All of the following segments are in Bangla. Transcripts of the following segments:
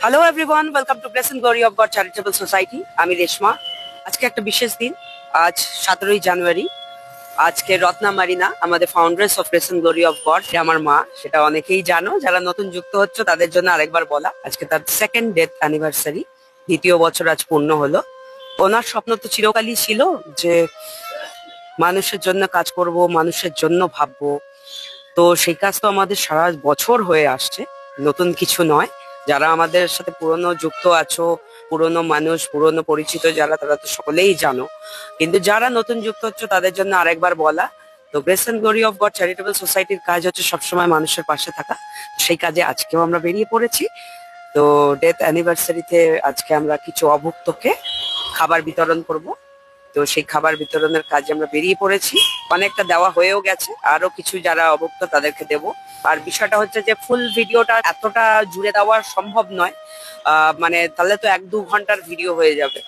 Hello everyone, welcome to bless and glory of God charitable society. আমি রেশমা। আজকে একটা বিশেষ দিন। আজ 17ই জানুয়ারি। আজকে রত্না মারিনা, আমাদের founders of bless and glory of God, আমার মা। সেটা অনেকেই জানো, যারা নতুন যুক্ত হচ্ছে তাদের জন্য আরেকবার বলা। আজকে তার সেকেন্ড ডেথ অ্যানিভার্সারি, দ্বিতীয় বছর আজ পূর্ণ হলো। ওনার স্বপ্ন তো চিরকালই ছিল যে মানুষের জন্য কাজ করব, মানুষের জন্য ভাববো। তো সেই কাজ তো আমাদের সারা বছর হয়ে আসছে, নতুন কিছু নয়। যারা আমাদের সাথে পুরনো যুক্ত আছো, পুরনো মানুষ, পুরনো পরিচিত যারা, তারা তো সকলেই জানো। কিন্তু যারা নতুন যুক্ত হচ্ছে তাদের জন্য আরেকবার বলা। তো grace and glory of God charitable সোসাইটির কাজ হচ্ছে সবসময় মানুষের পাশে থাকা। সেই কাজে আজকেও আমরা বেরিয়ে পড়েছি। তো ডেথ অ্যানিভার্সারিতে আজকে আমরা কিছু অভুক্তকে খাবার বিতরণ করব। তো সেই খাবার বিতরণের কাজে আমরা বেরিয়ে পড়েছি। অনেকটা দেওয়া হয়েও গেছে, আরো কিছু যারা অভুক্ত তাদেরকে দেব। আর বিষয়টা হচ্ছে যে ফুল ভিডিওটা এতটা জুড়ে দেওয়া সম্ভব নয়। মানে তাহলে তো 1-2 ঘন্টার ভিডিও হয়ে যাবে।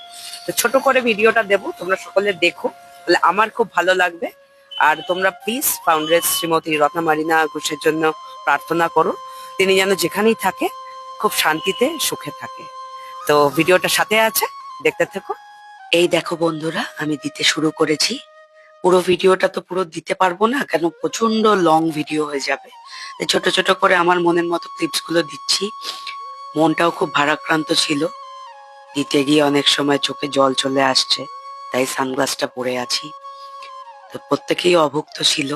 তো ছোট করে ভিডিওটা দেব, তোমরা সকলে দেখো, তাহলে আমার খুব ভালো লাগবে। আর তোমরা please founder Shrimati Ratna Marina ঘোষের জন্য প্রার্থনা করো, তিনি যেন যেখানেই থাকে খুব শান্তিতে সুখে থাকে। তো ভিডিওটা সাথে আছে, দেখতে থেকো। এই দেখো বন্ধুরা, আমি দিতে শুরু করেছি। পুরো ভিডিওটা তো পুরো দিতে পারবো না, কেন প্রচন্ড লং ভিডিও হয়ে যাবে। তাই ছোট ছোট করে আমার মনের মতো ক্লিপস গুলো দিচ্ছি। মনটাও খুব ভারাক্রান্ত ছিল, দিতে গিয়ে অনেক সময় চোখে জল চলে আসছে, তাই সানগ্লাসটা পরে আছি। তো প্রত্যেকেই অভুক্ত ছিল।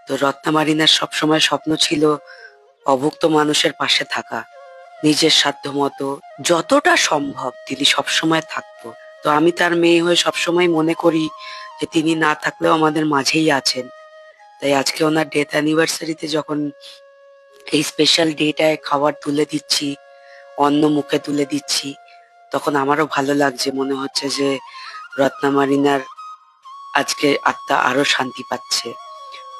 তো রত্না মারিনার সবসময় স্বপ্ন ছিল অভুক্ত মানুষের পাশে থাকা, নিজের সাধ্য মতো যতটা সম্ভব তিনি সবসময় থাকতো। তো আমি তার মেয়ে হয়ে সবসময় মনে করি যে তিনি না থাকলেও আমাদের মাঝেই আছেন। তাই আজকে ওনার ডেথ অ্যানিভার্সারিতে যখন এই স্পেশাল ডেটায় খাবার তুলে দিচ্ছি, অন্ন মুখে তুলে দিচ্ছি, তখন আমারও ভালো লাগছে। মনে হচ্ছে যে রত্না মারিনার আজকে আত্মা আরো শান্তি পাচ্ছে।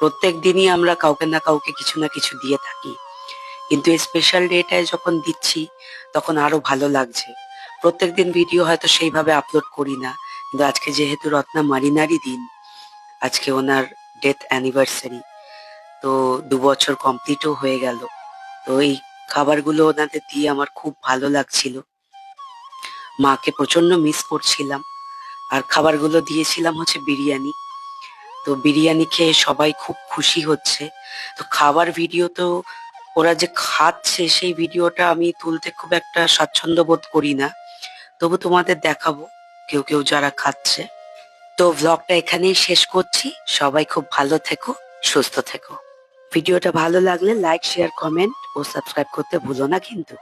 প্রত্যেক দিনই আমরা কাউকে না কাউকে কিছু না কিছু দিয়ে থাকি, কিন্তু এই স্পেশাল ডেটায় যখন দিচ্ছি তখন আরো ভালো লাগছে। প্রত্যেকদিন ভিডিও হয়তো সেইভাবে আপলোড করি না, কিন্তু আজকে যেহেতু রত্না মারিনারই দিন, আজকে ওনার ডেথ অ্যানিভার্সারি, তো 2 বছর কমপ্লিটও হয়ে গেল। তো এই খাবারগুলো ওনাদের দিয়ে আমার খুব ভালো লাগছিল, মাকে প্রচন্ড মিস করছিলাম। আর খাবারগুলো দিয়েছিলাম হচ্ছে বিরিয়ানি। তো বিরিয়ানি খেয়ে সবাই খুব খুশি হচ্ছে। তো খাবার ভিডিও তো ওরা যে খাচ্ছে সেই ভিডিওটা আমি তুলতে খুব একটা স্বাচ্ছন্দ্য বোধ করি না, তবু তোমাদের দেখাবো কেউ কেউ যারা খাচ্ছে। তো ভ্লগটা এখানেই শেষ করছি। সবাই খুব ভালো থেকো, সুস্থ থেকো। ভিডিওটা ভালো লাগলে লাইক, শেয়ার, কমেন্ট ও সাবস্ক্রাইব করতে ভুলো না কিন্তু।